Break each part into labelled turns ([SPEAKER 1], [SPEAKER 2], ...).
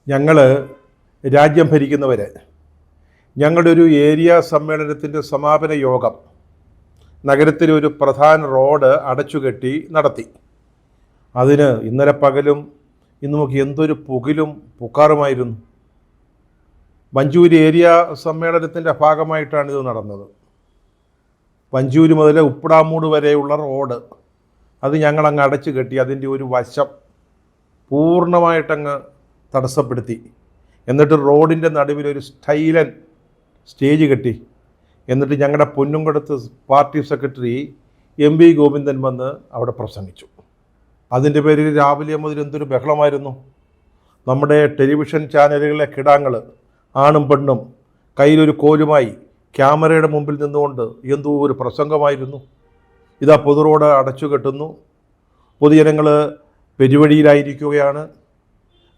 [SPEAKER 1] ഞങ്ങൾ രാജ്യം ഭരിക്കുന്നവർ ഞങ്ങളുടെ ഒരു ഏരിയ സമ്മേളനത്തിൻ്റെ സമാപന യോഗം നഗരത്തിലെ ഒരു പ്രധാന റോഡ് അടച്ചുകെട്ടി നടത്തി. അതിന് ഇന്നലെ പകലും ഇന്നുമൊക്കെ എന്തൊരു പുകിലും പുക്കാറുമായിരുന്നു. വഞ്ചൂര് ഏരിയ സമ്മേളനത്തിൻ്റെ ഭാഗമായിട്ടാണ് ഇത് നടന്നത്. വഞ്ചൂര് മുതൽ ഉപ്പടാമൂട് വരെയുള്ള റോഡ് അത് ഞങ്ങളങ്ങ് അടച്ചു കെട്ടി. അതിൻ്റെ ഒരു വശം പൂർണ്ണമായിട്ടങ്ങ് തടസ്സപ്പെടുത്തി. എന്നിട്ട് റോഡിൻ്റെ നടുവിലൊരു സ്റ്റൈലൻ സ്റ്റേജ് കെട്ടി. എന്നിട്ട് ഞങ്ങളുടെ പൊന്നുംകുടത്ത് പാർട്ടി സെക്രട്ടറി MP ഗോവിന്ദൻ വന്ന് അവിടെ പ്രസംഗിച്ചു. അതിൻ്റെ പേരിൽ രാവിലെ മുതൽ എന്തൊരു ബഹളമായിരുന്നു. നമ്മുടെ ടെലിവിഷൻ ചാനലുകളിലെ കിടാങ്ങൾ ആണും പെണ്ണും കയ്യിലൊരു കോലുമായി ക്യാമറയുടെ മുമ്പിൽ നിന്നുകൊണ്ട് എന്തോ ഒരു പ്രസംഗമായിരുന്നു. ഇതാ പൊതു റോഡ് അടച്ചു കെട്ടുന്നു, പൊതുജനങ്ങൾ പെരുവഴിയിലായിരിക്കുകയാണ്,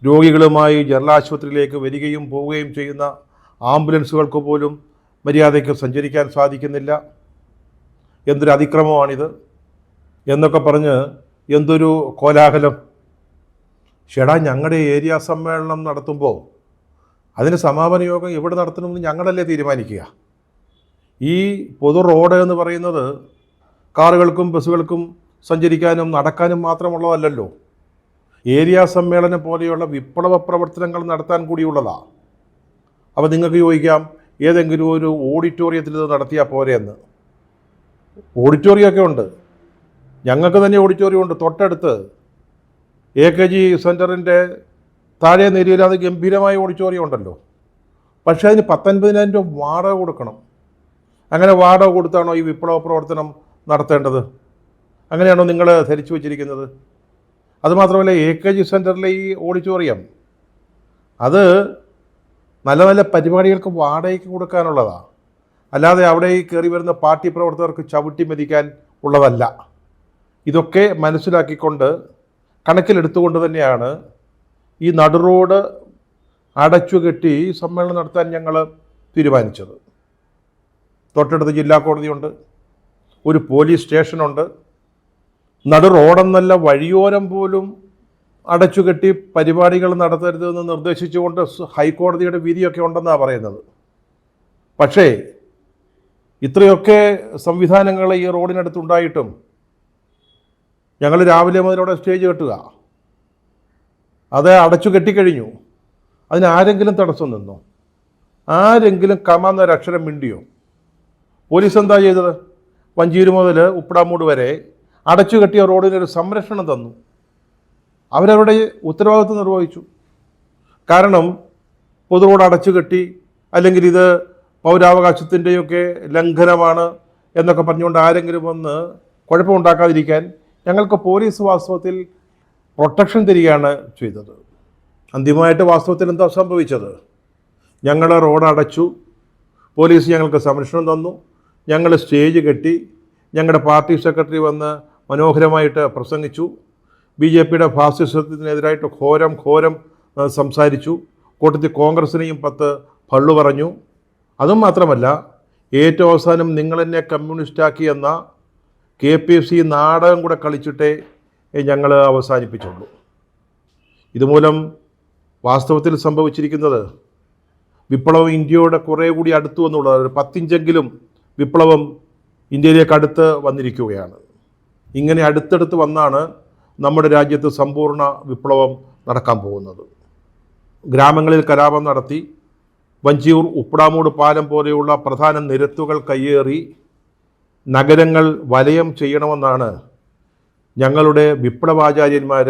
[SPEAKER 1] രോഗികളുമായി ജനറൽ ആശുപത്രിയിലേക്ക് വരികയും പോവുകയും ചെയ്യുന്ന ആംബുലൻസുകൾക്ക് പോലും മര്യാദയ്ക്ക് സഞ്ചരിക്കാൻ സാധിക്കുന്നില്ല, എന്തൊരു അതിക്രമമാണിത് എന്നൊക്കെ പറഞ്ഞ് എന്തൊരു കോലാഹലം. ചേടാ, ഞങ്ങളുടെ ഏരിയ സമ്മേളനം നടത്തുമ്പോൾ അതിന് സമാപന യോഗം എവിടെ നടത്തണമെന്ന് ഞങ്ങളല്ലേ തീരുമാനിക്കുക. ഈ പൊതു റോഡ് എന്ന് പറയുന്നത് കാറുകൾക്കും ബസ്സുകൾക്കും സഞ്ചരിക്കാനും നടക്കാനും മാത്രമുള്ളതല്ലല്ലോ. ഏരിയ സമ്മേളനം പോലെയുള്ള വിപ്ലവ പ്രവർത്തനങ്ങൾ നടത്താൻ കൂടിയുള്ളതാണ്. അപ്പോൾ നിങ്ങൾക്ക് ചോദിക്കാം, ഏതെങ്കിലും ഒരു ഓഡിറ്റോറിയത്തിൽ ഇത് നടത്തിയാൽ പോരെയെന്ന്. ഓഡിറ്റോറിയമൊക്കെ ഉണ്ട്, ഞങ്ങൾക്ക് തന്നെ ഓഡിറ്റോറിയം ഉണ്ട് തൊട്ടടുത്ത്. AKG സെൻറ്ററിൻ്റെ താഴെ നിരയിൽ അത് ഗംഭീരമായ ഓഡിറ്റോറിയം ഉണ്ടല്ലോ. പക്ഷേ അതിന് 19,000 രൂപ വാടക കൊടുക്കണം. അങ്ങനെ വാടക കൊടുത്താണോ ഈ വിപ്ലവ പ്രവർത്തനം നടത്തേണ്ടത്? അങ്ങനെയാണോ നിങ്ങൾ ധരിച്ചു വച്ചിരിക്കുന്നത്? അതുമാത്രമല്ല, AKG സെൻറ്ററിലെ ഈ ഓഡിറ്റോറിയം അത് നല്ല നല്ല പരിപാടികൾക്ക് വാടകയ്ക്ക് കൊടുക്കാനുള്ളതാണ്, അല്ലാതെ അവിടെ ഈ കയറി വരുന്ന പാർട്ടി പ്രവർത്തകർക്ക് ചവിട്ടി മെതിക്കാൻ ഉള്ളതല്ല. ഇതൊക്കെ മനസ്സിലാക്കിക്കൊണ്ട് കണക്കിലെടുത്തുകൊണ്ട് തന്നെയാണ് ഈ നടുറോഡ് അടച്ചുകെട്ടി സമ്മേളനം നടത്താൻ ഞങ്ങൾ തീരുമാനിച്ചത്. തൊട്ടടുത്ത് ജില്ലാ കോടതിയുണ്ട്, ഒരു പോലീസ് സ്റ്റേഷനുണ്ട്. നടു റോഡെന്നല്ല, വഴിയോരം പോലും അടച്ചുകെട്ടി പരിപാടികൾ നടത്തരുതെന്ന് നിർദ്ദേശിച്ചുകൊണ്ട് ഹൈക്കോടതിയുടെ വിധിയൊക്കെ ഉണ്ടെന്നാണ് പറയുന്നത്. പക്ഷേ ഇത്രയൊക്കെ സംവിധാനങ്ങൾ ഈ റോഡിനടുത്തുണ്ടായിട്ടും ഞങ്ങൾ രാവിലെ മുതലവിടെ സ്റ്റേജ് കെട്ടുക, അത് അടച്ചു കെട്ടിക്കഴിഞ്ഞു. അതിനാരെങ്കിലും തടസ്സം നിന്നോ? ആരെങ്കിലും കമാന്നൊരക്ഷരം മിണ്ടിയോ? പോലീസ് എന്താ ചെയ്തത്? വഞ്ചൂര് മുതൽ ഉപ്പടാമൂട് വരെ അടച്ചു കെട്ടിയ റോഡിനൊരു സംരക്ഷണം തന്നു. അവരവരുടെ ഉത്തരവാദിത്വം നിർവഹിച്ചു. കാരണം പൊതു റോഡ് അടച്ചു കെട്ടി, അല്ലെങ്കിൽ ഇത് പൗരാവകാശത്തിൻ്റെയൊക്കെ ലംഘനമാണ് എന്നൊക്കെ പറഞ്ഞുകൊണ്ട് ആരെങ്കിലും വന്ന് കുഴപ്പമുണ്ടാക്കാതിരിക്കാൻ ഞങ്ങൾക്ക് പോലീസ് വാസ്തവത്തിൽ പ്രൊട്ടക്ഷൻ തരികയാണ് ചെയ്തത്. അന്തിമമായിട്ട് വാസ്തവത്തിൽ എന്താ സംഭവിച്ചത്? ഞങ്ങൾ റോഡ് അടച്ചു, പോലീസ് ഞങ്ങൾക്ക് സംരക്ഷണം തന്നു, ഞങ്ങൾ സ്റ്റേജ് കെട്ടി, ഞങ്ങളുടെ പാർട്ടി സെക്രട്ടറി വന്ന് മനോഹരമായിട്ട് പ്രസംഗിച്ചു, BJPയുടെ ഫാസിസത്തിനെതിരായിട്ട് ഘോരം സംസാരിച്ചു, കൂട്ടത്തിൽ കോൺഗ്രസിനെയും 10 പള്ളു പറഞ്ഞു. അതും മാത്രമല്ല, ഏറ്റവും അവസാനം നിങ്ങളെന്നെ കമ്മ്യൂണിസ്റ്റാക്കി എന്ന KPFC നാടകം കൂടെ കളിച്ചിട്ടേ ഞങ്ങൾ അവസാനിപ്പിച്ചുള്ളൂ. ഇതുമൂലം വാസ്തവത്തിൽ സംഭവിച്ചിരിക്കുന്നത് വിപ്ലവം ഇന്ത്യയുടെ കുറേ കൂടി അടുത്തു എന്നുള്ളത്. 10 ഇഞ്ചെങ്കിലും വിപ്ലവം ഇന്ത്യയിലേക്ക് അടുത്ത് വന്നിരിക്കുകയാണ്. ഇങ്ങനെ അടുത്തടുത്ത് വന്നാണ് നമ്മുടെ രാജ്യത്ത് സമ്പൂർണ്ണ വിപ്ലവം നടക്കാൻ പോകുന്നത്. ഗ്രാമങ്ങളിൽ കലാപം നടത്തി വഞ്ചൂർ ഉപ്പടാമൂട് പാലം പോലെയുള്ള പ്രധാന നിരത്തുകൾ കയ്യേറി നഗരങ്ങൾ വലയം ചെയ്യണമെന്നാണ് ഞങ്ങളുടെ വിപ്ലവാചാര്യന്മാർ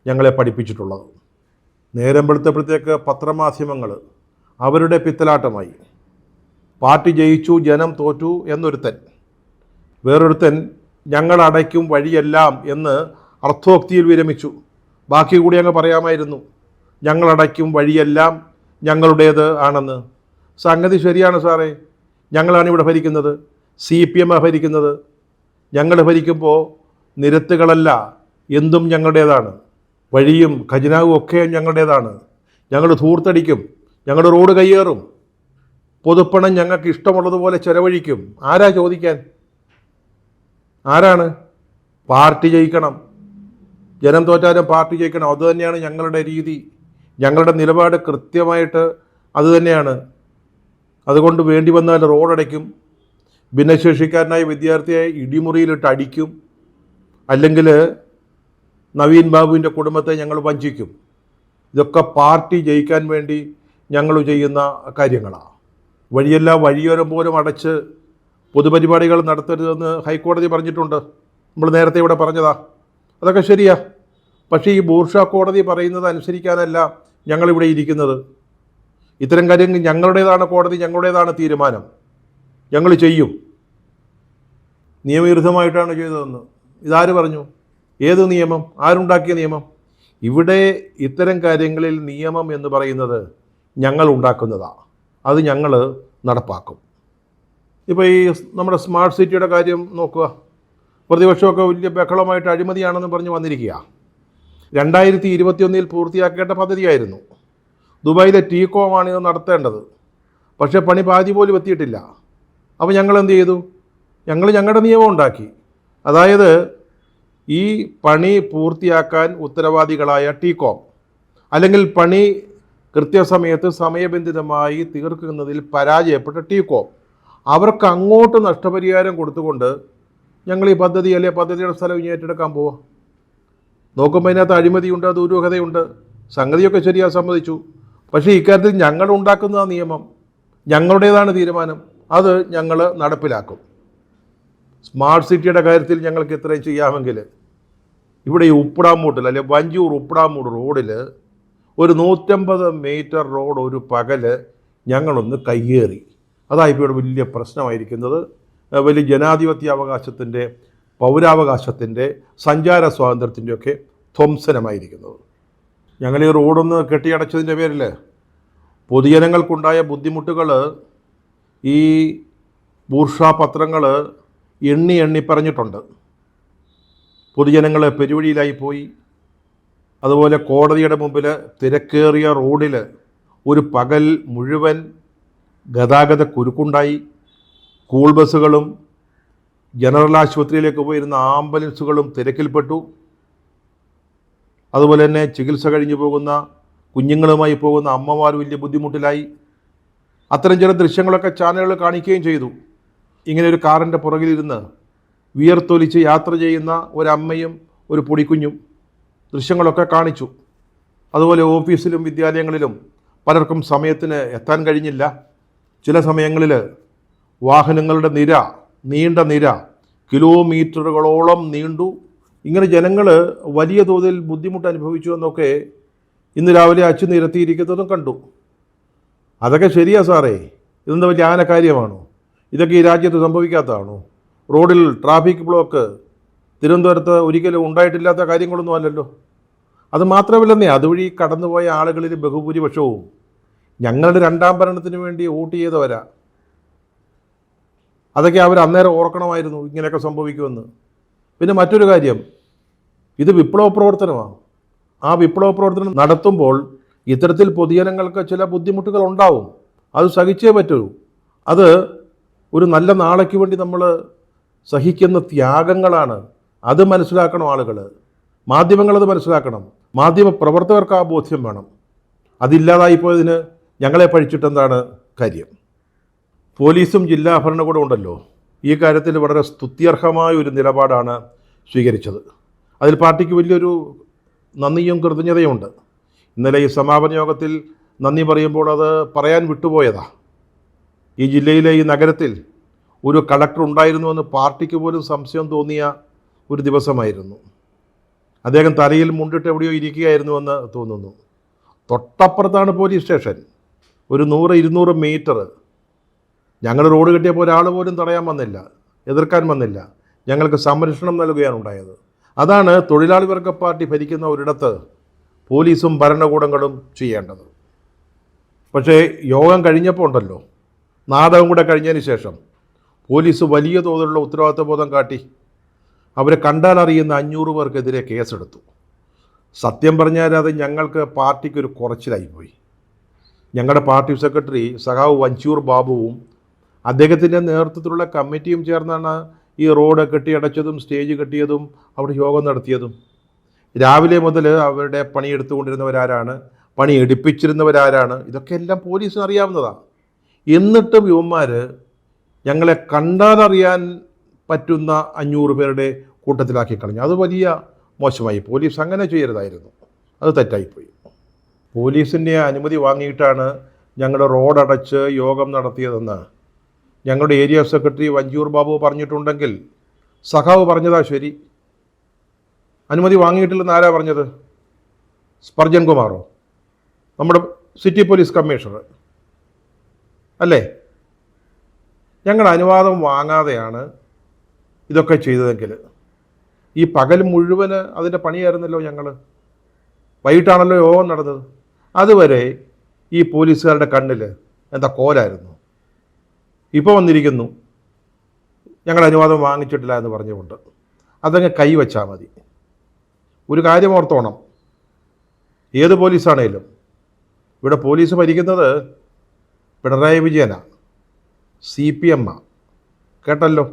[SPEAKER 1] ഞങ്ങളെ പഠിപ്പിച്ചിട്ടുള്ളത്. നേരം വെളുത്തപ്പോഴത്തേക്ക് പത്രമാധ്യമങ്ങൾ അവരുടെ പിത്തലാട്ടമായി. പാർട്ടി ജയിച്ചു, ജനം തോറ്റു എന്നൊരുത്തൻ, വേറൊരുത്തൻ ഞങ്ങൾ അടയ്ക്കും വഴിയെല്ലാം എന്ന് അർത്ഥോക്തിയിൽ വിരമിച്ചു. ബാക്കി കൂടി അങ്ങ് പറയാമായിരുന്നു, ഞങ്ങളടയ്ക്കും വഴിയെല്ലാം ഞങ്ങളുടേത് ആണെന്ന്. സംഗതി ശരിയാണ് സാറേ, ഞങ്ങളാണ് ഇവിടെ ഭരിക്കുന്നത്, CPM ഭരിക്കുന്നത്. ഞങ്ങൾ ഭരിക്കുമ്പോൾ നിരത്തുകളല്ല എന്തും ഞങ്ങളുടേതാണ്, വഴിയും ഖജനാവും ഒക്കെ ഞങ്ങളുടേതാണ്. ഞങ്ങൾ ധൂർത്തടിക്കും, ഞങ്ങൾ റോഡ് കയ്യേറും, പൊതുപ്പണം ഞങ്ങൾക്ക് ഇഷ്ടമുള്ളതുപോലെ ചെലവഴിക്കും. ആരാ ചോദിക്കാൻ? ആരാണ്? പാർട്ടി ജയിക്കണം, ജനം തോറ്റാലും പാർട്ടി ജയിക്കണം. അതുതന്നെയാണ് ഞങ്ങളുടെ രീതി. ഞങ്ങളുടെ നിലപാട് കൃത്യമായിട്ട് അതുതന്നെയാണ്. അതുകൊണ്ട് വേണ്ടി വന്നാൽ റോഡടയ്ക്കും, ഭിന്നശേഷിക്കാരനായ വിദ്യാർത്ഥിയെ ഇടിമുറിയിലിട്ട് അടിക്കും, അല്ലെങ്കിൽ നവീൻ ബാബുവിൻ്റെ കുടുംബത്തെ ഞങ്ങൾ വഞ്ചിക്കും. ഇതൊക്കെ പാർട്ടി ജയിക്കാൻ വേണ്ടി ഞങ്ങൾ ചെയ്യുന്ന കാര്യങ്ങളാണ്. വഴിയോരം പോലും അടച്ച് പൊതുപരിപാടികൾ നടത്തരുതെന്ന് ഹൈക്കോടതി പറഞ്ഞിട്ടുണ്ട്. നമ്മൾ നേരത്തെ ഇവിടെ പറഞ്ഞതാ. അതൊക്കെ ശരിയാ. പക്ഷേ ഈ ബൂർഷാ കോടതി പറയുന്നത് അനുസരിക്കാനല്ല ഞങ്ങളിവിടെ ഇരിക്കുന്നത്. ഇത്തരം കാര്യങ്ങൾ ഞങ്ങളുടേതാണ് കോടതി, ഞങ്ങളുടേതാണ് തീരുമാനം, ഞങ്ങൾ ചെയ്യും. നിയമവിരുദ്ധമായിട്ടാണ് ചെയ്തതെന്ന് ഇതാര് പറഞ്ഞു? ഏത് നിയമം? ആരുണ്ടാക്കിയ നിയമം? ഇവിടെ ഇത്തരം കാര്യങ്ങളിൽ നിയമം എന്ന് പറയുന്നത് ഞങ്ങൾ ഉണ്ടാക്കുന്നതാണ്. അത് ഞങ്ങൾ നടപ്പാക്കും. ഇപ്പോൾ ഈ നമ്മുടെ സ്മാർട്ട് സിറ്റിയുടെ കാര്യം നോക്കുക. പ്രതിപക്ഷമൊക്കെ വലിയ ബഹളമായിട്ട് അഴിമതിയാണെന്ന് പറഞ്ഞ് വന്നിരിക്കുക. 2021 പൂർത്തിയാക്കേണ്ട പദ്ധതിയായിരുന്നു. ദുബായിലെ ടീകോമാണ് ഇത് നടത്തേണ്ടത്. പക്ഷേ പണി പാതി പോലും എത്തിയിട്ടില്ല. അപ്പോൾ ഞങ്ങൾ എന്ത് ചെയ്തു? ഞങ്ങളുടെ നിയമം ഉണ്ടാക്കി. അതായത് ഈ പണി പൂർത്തിയാക്കാൻ ഉത്തരവാദികളായ ടീകോം, അല്ലെങ്കിൽ പണി കൃത്യസമയത്ത് സമയബന്ധിതമായി തീർക്കുന്നതിൽ പരാജയപ്പെട്ട ടീകോം, അവർക്ക് അങ്ങോട്ട് നഷ്ടപരിഹാരം കൊടുത്തുകൊണ്ട് ഞങ്ങൾ ഈ പദ്ധതിയുടെ സ്ഥലം ഇനി ഏറ്റെടുക്കാൻ പോവാം. നോക്കുമ്പോൾ അതിനകത്ത് അഴിമതിയുണ്ട്, ദുരൂഹതയുണ്ട്. സംഗതിയൊക്കെ ശരിയാ, സമ്മതിച്ചു. പക്ഷേ ഇക്കാര്യത്തിൽ ഞങ്ങൾ ഉണ്ടാക്കുന്ന നിയമം, ഞങ്ങളുടേതാണ് തീരുമാനം, അത് ഞങ്ങൾ നടപ്പിലാക്കും. സ്മാർട്ട് സിറ്റിയുടെ കാര്യത്തിൽ ഞങ്ങൾക്ക് ഇത്രയും ചെയ്യാമെങ്കിൽ ഇവിടെ ഈ ഉപ്പടാമൂട്ടിൽ, അല്ലെ വഞ്ചൂർ ഉപ്പടാമൂട് റോഡിൽ ഒരു 150 മീറ്റർ റോഡ് ഒരു പകല് ഞങ്ങളൊന്ന് കയ്യേറി. അതായിപ്പോൾ ഇവിടെ വലിയ പ്രശ്നമായിരിക്കുന്നത്. വലിയ ജനാധിപത്യ അവകാശത്തിൻ്റെ, പൗരാവകാശത്തിൻ്റെ, സഞ്ചാര സ്വാതന്ത്ര്യത്തിൻ്റെയൊക്കെ ധ്വംസനമായിരിക്കുന്നത്. ഞങ്ങൾ ഈ റോഡൊന്ന് കെട്ടിയടച്ചതിൻ്റെ പേരിൽ പൊതുജനങ്ങൾക്കുണ്ടായ ബുദ്ധിമുട്ടുകൾ ഈ ബൂർഷാ പത്രങ്ങൾ എണ്ണി പറഞ്ഞിട്ടുണ്ട്. പൊതുജനങ്ങൾ പെരുവഴിയിലായി പോയി. അതുപോലെ കോടതിയുടെ മുമ്പിൽ തിരക്കേറിയ റോഡിൽ ഒരു പകൽ മുഴുവൻ ഗതാഗത കുരുക്കുണ്ടായി. സ്കൂൾ ബസ്സുകളും ജനറൽ ആശുപത്രിയിലേക്ക് പോയിരുന്ന ആംബുലൻസുകളും തിരക്കിൽപ്പെട്ടു. അതുപോലെ തന്നെ ചികിത്സ കഴിഞ്ഞു പോകുന്ന കുഞ്ഞുങ്ങളുമായി പോകുന്ന അമ്മമാർ വലിയ ബുദ്ധിമുട്ടിലായി. അത്തരം ചില ദൃശ്യങ്ങളൊക്കെ ചാനലുകൾ കാണിക്കുകയും ചെയ്തു. ഇങ്ങനെ ഒരു കാറിൻ്റെ പുറകിലിരുന്ന് വിയർത്തൊലിച്ച് യാത്ര ചെയ്യുന്ന ഒരമ്മയും ഒരു പൊടിക്കുഞ്ഞും ദൃശ്യങ്ങളൊക്കെ കാണിച്ചു. അതുപോലെ ഓഫീസിലും വിദ്യാലയങ്ങളിലും പലർക്കും സമയത്തിന് എത്താൻ കഴിഞ്ഞില്ല. ചില സമയങ്ങളിൽ വാഹനങ്ങളുടെ നീണ്ട നിര കിലോമീറ്ററുകളോളം നീണ്ടു. ഇങ്ങനെ ജനങ്ങൾ വലിയ തോതിൽ ബുദ്ധിമുട്ട് അനുഭവിച്ചു എന്നൊക്കെ ഇന്ന് രാവിലെ അച്ചു നിരത്തിയിരിക്കുന്നതും കണ്ടു. അതൊക്കെ ശരിയാ സാറേ, ഇതെന്താ വലിയ ആന കാര്യമാണോ? ഇതൊക്കെ ഈ രാജ്യത്ത് സംഭവിക്കാത്തതാണോ? റോഡിൽ ട്രാഫിക് ബ്ലോക്ക് തിരുവനന്തപുരത്ത് ഒരിക്കലും ഉണ്ടായിട്ടില്ലാത്ത കാര്യങ്ങളൊന്നും അല്ലല്ലോ. അത് മാത്രമല്ലെന്നേ, അതുവഴി കടന്നുപോയ ആളുകളിൽ ബഹുഭൂരിപക്ഷവും ഞങ്ങളുടെ രണ്ടാം ഭരണത്തിന് വേണ്ടി വോട്ട് ചെയ്തവരാ. അതൊക്കെ അവർ അന്നേരം ഓർക്കണമായിരുന്നു ഇങ്ങനെയൊക്കെ സംഭവിക്കുമെന്ന്. പിന്നെ മറ്റൊരു കാര്യം, ഇത് വിപ്ലവ പ്രവർത്തനമാണ്. ആ വിപ്ലവ പ്രവർത്തനം നടത്തുമ്പോൾ ഇത്തരത്തിൽ പൊതുജനങ്ങൾക്ക് ചില ബുദ്ധിമുട്ടുകൾ ഉണ്ടാവും. അത് സഹിച്ചേ പറ്റൂ. അത് ഒരു നല്ല നാളേക്ക് വേണ്ടി നമ്മൾ സഹിക്കുന്ന ത്യാഗങ്ങളാണ്. അത് മനസ്സിലാക്കണം ആളുകൾ. മാധ്യമങ്ങളത് മനസ്സിലാക്കണം. മാധ്യമ പ്രവർത്തകർക്ക് ആ ബോധ്യം വേണം. അതില്ലാതായിപ്പോയതിന് ഞങ്ങളെ പഴിച്ചിട്ടെന്താണ് കാര്യം? പോലീസും ജില്ലാ ഭരണകൂടം ഉണ്ടല്ലോ, ഈ കാര്യത്തിൽ വളരെ സ്തുത്യർഹമായ ഒരു നിലപാടാണ് സ്വീകരിച്ചത്. അതിൽ പാർട്ടിക്ക് വലിയൊരു നന്ദിയും കൃതജ്ഞതയുമുണ്ട്. ഇന്നലെ ഈ സമാപന യോഗത്തിൽ നന്ദി പറയുമ്പോൾ അത് പറയാൻ വിട്ടുപോയതാ. ഈ ജില്ലയിലെ ഈ നഗരത്തിൽ ഒരു കളക്ടർ ഉണ്ടായിരുന്നുവെന്ന് പാർട്ടിക്ക് പോലും സംശയം തോന്നിയ ഒരു ദിവസമായിരുന്നു. അദ്ദേഹം തലയിൽ മുണ്ടിട്ട് എവിടെയോ ഇരിക്കുകയായിരുന്നുവെന്ന് തോന്നുന്നു. തൊട്ടപ്പുറത്താണ് പോലീസ് സ്റ്റേഷൻ. ഒരു 100-200 മീറ്റർ. ഞങ്ങൾ റോഡ് കെട്ടിയപ്പോൾ ഒരാൾ പോലും തടയാൻ വന്നില്ല, എതിർക്കാൻ വന്നില്ല. ഞങ്ങൾക്ക് സംരക്ഷണം നൽകുകയാണ് ഉണ്ടായത്. അതാണ് തൊഴിലാളി വർഗ പാർട്ടി ഭരിക്കുന്ന ഒരിടത്ത് പോലീസും ഭരണകൂടങ്ങളും ചെയ്യേണ്ടത്. പക്ഷേ യോഗം കഴിഞ്ഞപ്പോൾ ഉണ്ടല്ലോ, നാടകം കൂടെ കഴിഞ്ഞതിന് ശേഷം പോലീസ് വലിയ തോതിലുള്ള ഉത്തരവാദിത്വബോധം കാട്ടി. അവരെ കണ്ടാൽ അറിയുന്ന 500 പേർക്കെതിരെ കേസെടുത്തു. സത്യം പറഞ്ഞാൽ അത് ഞങ്ങൾക്ക് പാർട്ടിക്കൊരു കുറച്ചിലായിപ്പോയി. ഞങ്ങളുടെ പാർട്ടി സെക്രട്ടറി സഖാവ് വഞ്ചൂർ ബാബുവും അദ്ദേഹത്തിൻ്റെ നേതൃത്വത്തിലുള്ള കമ്മിറ്റിയും ചേർന്നാണ് ഈ റോഡ് കെട്ടിയടച്ചതും സ്റ്റേജ് കെട്ടിയതും അവിടെ യോഗം നടത്തിയതും. രാവിലെ മുതൽ അവരുടെ പണിയെടുത്തുകൊണ്ടിരുന്നവരാരാണ്, പണി എടുപ്പിച്ചിരുന്നവരാരാണ്, ഇതൊക്കെ എല്ലാം പോലീസിന് അറിയാവുന്നതാണ്. എന്നിട്ടും ഇവന്മാർ ഞങ്ങളെ കണ്ടാലറിയാൻ പറ്റുന്ന 500 പേരുടെ കൂട്ടത്തിലാക്കി കളഞ്ഞു. അത് വലിയ മോശമായി. പോലീസ് അങ്ങനെ ചെയ്യരുതായിരുന്നു, അത് തെറ്റായിപ്പോയി. പോലീസിൻ്റെ അനുമതി വാങ്ങിയിട്ടാണ് ഞങ്ങളുടെ റോഡടച്ച് യോഗം നടത്തിയതെന്ന് ഞങ്ങളുടെ ഏരിയ സെക്രട്ടറി വഞ്ചൂർ ബാബു പറഞ്ഞിട്ടുണ്ടെങ്കിൽ സഖാവ് പറഞ്ഞതാ ശരി. അനുമതി വാങ്ങിയിട്ടില്ലെന്ന് ആരാ പറഞ്ഞത്? സ്പർജൻ കുമാറോ? നമ്മുടെ സിറ്റി പോലീസ് കമ്മീഷണർ അല്ലേ? ഞങ്ങൾ അനുവാദം വാങ്ങാതെയാണ് ഇതൊക്കെ ചെയ്തതെങ്കിൽ ഈ പകൽ മുഴുവൻ അതിൻ്റെ പണിയായിരുന്നല്ലോ. ഞങ്ങൾ വൈകിട്ടാണല്ലോ യോഗം നടന്നത്. അതുവരെ ഈ പോലീസുകാരുടെ കണ്ണിൽ എന്താ കോലായിരുന്നു. ഇപ്പോൾ വന്നിരിക്കുന്നു ഞങ്ങൾ അനുവാദം വാങ്ങിച്ചിട്ടില്ല എന്ന് പറഞ്ഞുകൊണ്ട്. അതങ്ങ് കൈവച്ചാൽ മതി. ഒരു കാര്യം ഓർത്തോണം, ഏത് പോലീസാണേലും ഇവിടെ പോലീസ് ഭരിക്കുന്നത് പിണറായി വിജയനാണ്, CPM കേട്ടല്ലോ.